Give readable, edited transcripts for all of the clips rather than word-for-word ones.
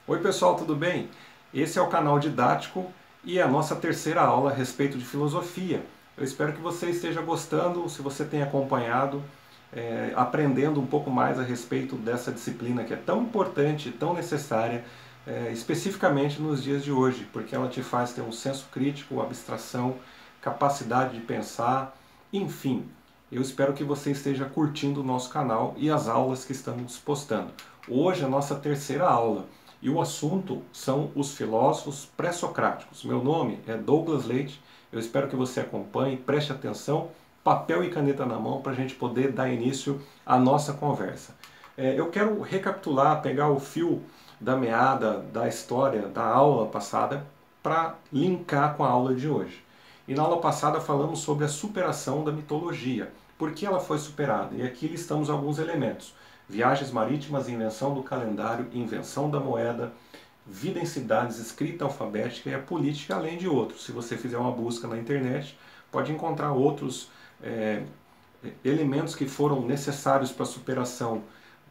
Oi pessoal, tudo bem? Esse é o canal Didático e é a nossa terceira aula a respeito de filosofia. Eu espero que você esteja gostando, se você tem acompanhado, aprendendo um pouco mais a respeito dessa disciplina que é tão importante, tão necessária, especificamente nos dias de hoje, porque ela te faz ter um senso crítico, abstração, capacidade de pensar, enfim. Eu espero que você esteja curtindo o nosso canal e as aulas que estamos postando. Hoje é a nossa terceira aula. E o assunto são os filósofos pré-socráticos. Meu nome é Douglas Leite, eu espero que você acompanhe, preste atenção, papel e caneta na mão para a gente poder dar início à nossa conversa. Eu quero recapitular, pegar o fio da meada da história da aula passada para linkar com a aula de hoje. E na aula passada falamos sobre a superação da mitologia. Por que ela foi superada? E aqui listamos alguns elementos. Viagens marítimas, invenção do calendário, invenção da moeda, vida em cidades, escrita alfabética e a política, além de outros. Se você fizer uma busca na internet, pode encontrar outros elementos que foram necessários para a superação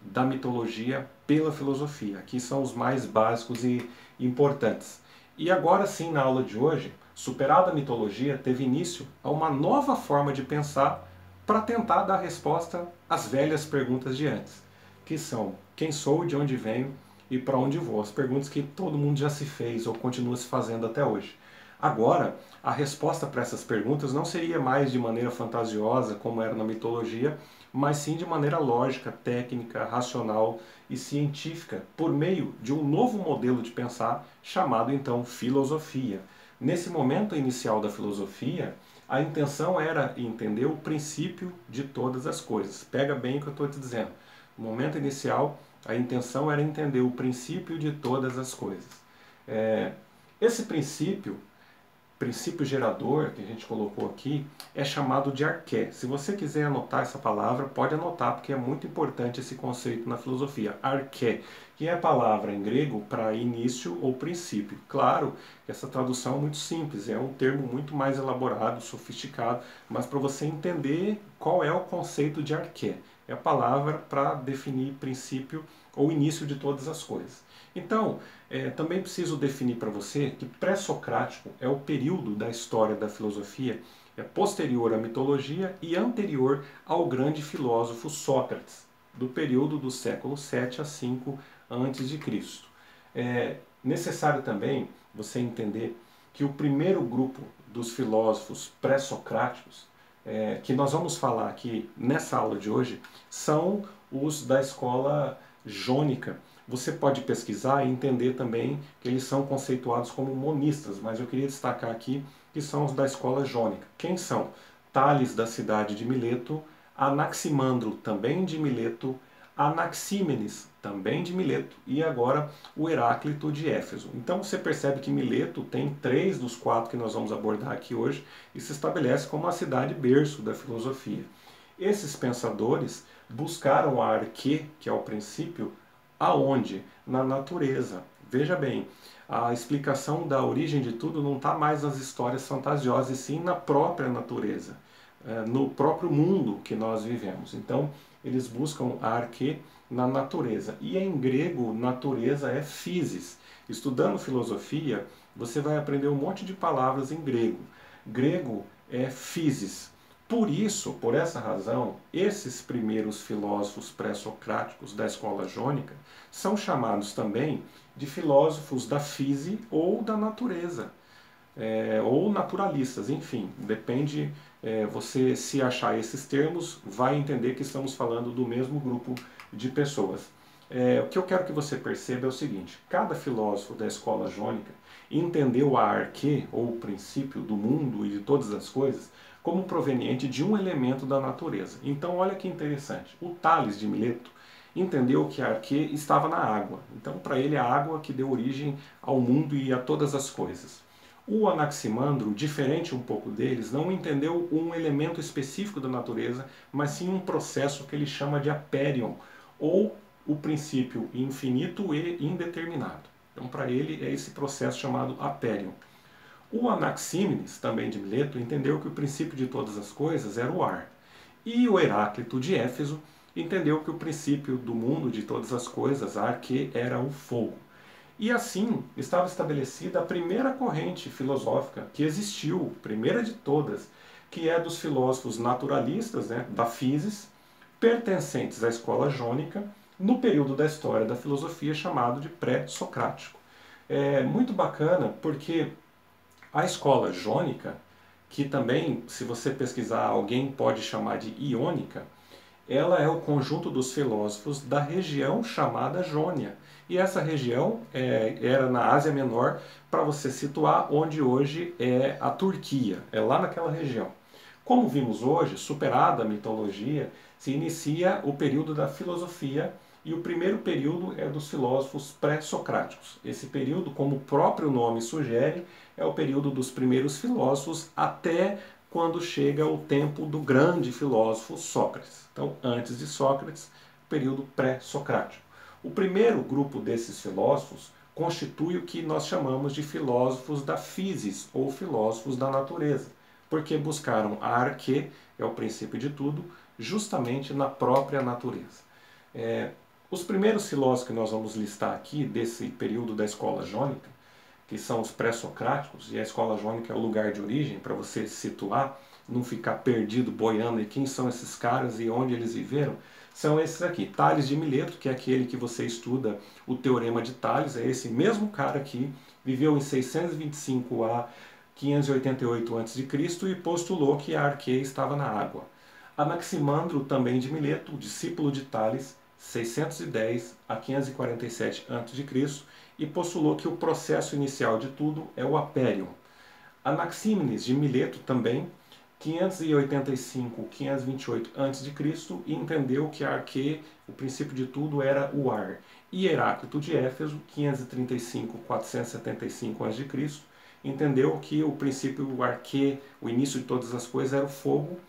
da mitologia pela filosofia. Aqui são os mais básicos e importantes. E agora sim, na aula de hoje, superada a mitologia, teve início a uma nova forma de pensar para tentar dar resposta às velhas perguntas de antes, que são quem sou, de onde venho e para onde vou. As perguntas que todo mundo já se fez ou continua se fazendo até hoje. Agora, a resposta para essas perguntas não seria mais de maneira fantasiosa, como era na mitologia, mas sim de maneira lógica, técnica, racional e científica, por meio de um novo modelo de pensar chamado então filosofia. Nesse momento inicial da filosofia, a intenção era entender o princípio de todas as coisas. Pega bem o que eu estou te dizendo. No momento inicial, a intenção era entender o princípio de todas as coisas. Esse princípio gerador que a gente colocou aqui, é chamado de arqué. Se você quiser anotar essa palavra, pode anotar, porque é muito importante esse conceito na filosofia. Arqué, que é a palavra em grego para início ou princípio. Claro que essa tradução é muito simples, é um termo muito mais elaborado, sofisticado, mas para você entender qual é o conceito de arqué. É a palavra para definir princípio ou início de todas as coisas. Então, também preciso definir para você que pré-socrático é o período da história da filosofia posterior à mitologia e anterior ao grande filósofo Sócrates, do período do século 7 a 5 a.C. É necessário também você entender que o primeiro grupo dos filósofos pré-socráticos, que nós vamos falar aqui nessa aula de hoje, são os da escola jônica. Você pode pesquisar e entender também que eles são conceituados como monistas, mas eu queria destacar aqui que são os da escola jônica. Quem são? Tales, da cidade de Mileto, Anaximandro, também de Mileto, Anaxímenes, também de Mileto, e agora o Heráclito de Éfeso. Então você percebe que Mileto tem 3 dos 4 que nós vamos abordar aqui hoje e se estabelece como a cidade berço da filosofia. Esses pensadores buscaram a arquê, que é o princípio, aonde? Na natureza. Veja bem, a explicação da origem de tudo não está mais nas histórias fantasiosas, e sim na própria natureza, no próprio mundo que nós vivemos. Então, eles buscam a arquê na natureza. E em grego, natureza é physis. Estudando filosofia, você vai aprender um monte de palavras em grego. Grego é physis. Por isso, por essa razão, esses primeiros filósofos pré-socráticos da escola jônica são chamados também de filósofos da física ou da natureza, ou naturalistas, enfim, depende, você se achar esses termos, vai entender que estamos falando do mesmo grupo de pessoas. O que eu quero que você perceba é o seguinte: cada filósofo da escola jônica entendeu a arquê, ou o princípio do mundo e de todas as coisas, como proveniente de um elemento da natureza. Então olha que interessante, o Tales de Mileto entendeu que a arquê estava na água. Então para ele a água que deu origem ao mundo e a todas as coisas. O Anaximandro, diferente um pouco deles, não entendeu um elemento específico da natureza, mas sim um processo que ele chama de apérion, ou o princípio infinito e indeterminado. Então para ele é esse processo chamado apérion. O Anaxímenes, também de Mileto, entendeu que o princípio de todas as coisas era o ar. E o Heráclito de Éfeso entendeu que o princípio do mundo, de todas as coisas, a arquê, era o fogo. E assim estava estabelecida a primeira corrente filosófica que existiu, primeira de todas, que é dos filósofos naturalistas, né, da physis, pertencentes à escola jônica, no período da história da filosofia chamado de pré-socrático. É muito bacana porque a escola jônica, que também, se você pesquisar, alguém pode chamar de iônica, ela é o conjunto dos filósofos da região chamada Jônia. E essa região era na Ásia Menor, para você situar onde hoje é a Turquia, é lá naquela região. Como vimos hoje, superada a mitologia, se inicia o período da filosofia e o primeiro período é dos filósofos pré-socráticos. Esse período, como o próprio nome sugere, é o período dos primeiros filósofos até quando chega o tempo do grande filósofo Sócrates. Então, antes de Sócrates, período pré-socrático. O primeiro grupo desses filósofos constitui o que nós chamamos de filósofos da physis, ou filósofos da natureza, porque buscaram a arquê, é o princípio de tudo, justamente na própria natureza. Os primeiros filósofos que nós vamos listar aqui, desse período da escola jônica, que são os pré-socráticos, e a escola jônica é o lugar de origem, para você se situar, não ficar perdido, boiando, e quem são esses caras e onde eles viveram, são esses aqui. Tales de Mileto, que é aquele que você estuda o Teorema de Tales, é esse mesmo cara aqui, viveu em 625 a 588 a.C. e postulou que a arquê estava na água. Anaximandro, também de Mileto, discípulo de Tales, 610 a 547 a.C., e postulou que o processo inicial de tudo é o apérion. Anaxímenes de Mileto também, 585 a 528 a.C., e entendeu que a arquê, o princípio de tudo, era o ar. E Heráclito de Éfeso, 535 a 475 a.C., entendeu que o princípio, o arquê, o início de todas as coisas, era o fogo,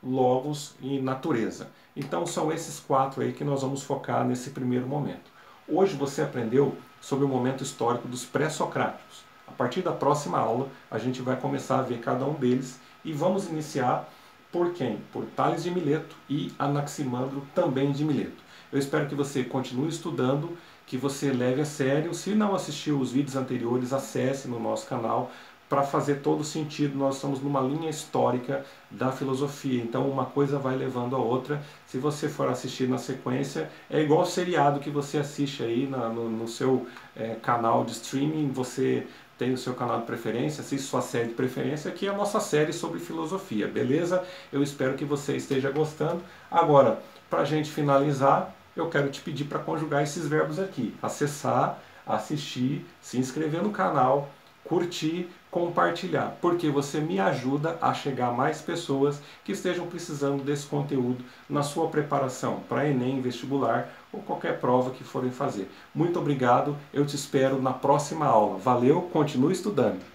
logos e natureza. Então são esses quatro aí que nós vamos focar nesse primeiro momento. Hoje você aprendeu sobre o momento histórico dos pré-socráticos. A partir da próxima aula a gente vai começar a ver cada um deles e vamos iniciar por quem? Por Tales de Mileto e Anaximandro também de Mileto. Eu espero que você continue estudando, que você leve a sério. Se não assistiu os vídeos anteriores, acesse no nosso canal para fazer todo sentido. Nós estamos numa linha histórica da filosofia, então uma coisa vai levando a outra. Se você for assistir na sequência, é igual o seriado que você assiste aí no seu canal de streaming, você tem o seu canal de preferência, assiste sua série de preferência, que é a nossa série sobre filosofia, beleza? Eu espero que você esteja gostando. Agora, para a gente finalizar, eu quero te pedir para conjugar esses verbos aqui: acessar, assistir, se inscrever no canal, curtir, compartilhar, porque você me ajuda a chegar a mais pessoas que estejam precisando desse conteúdo na sua preparação para Enem, vestibular ou qualquer prova que forem fazer. Muito obrigado, eu te espero na próxima aula. Valeu, continue estudando!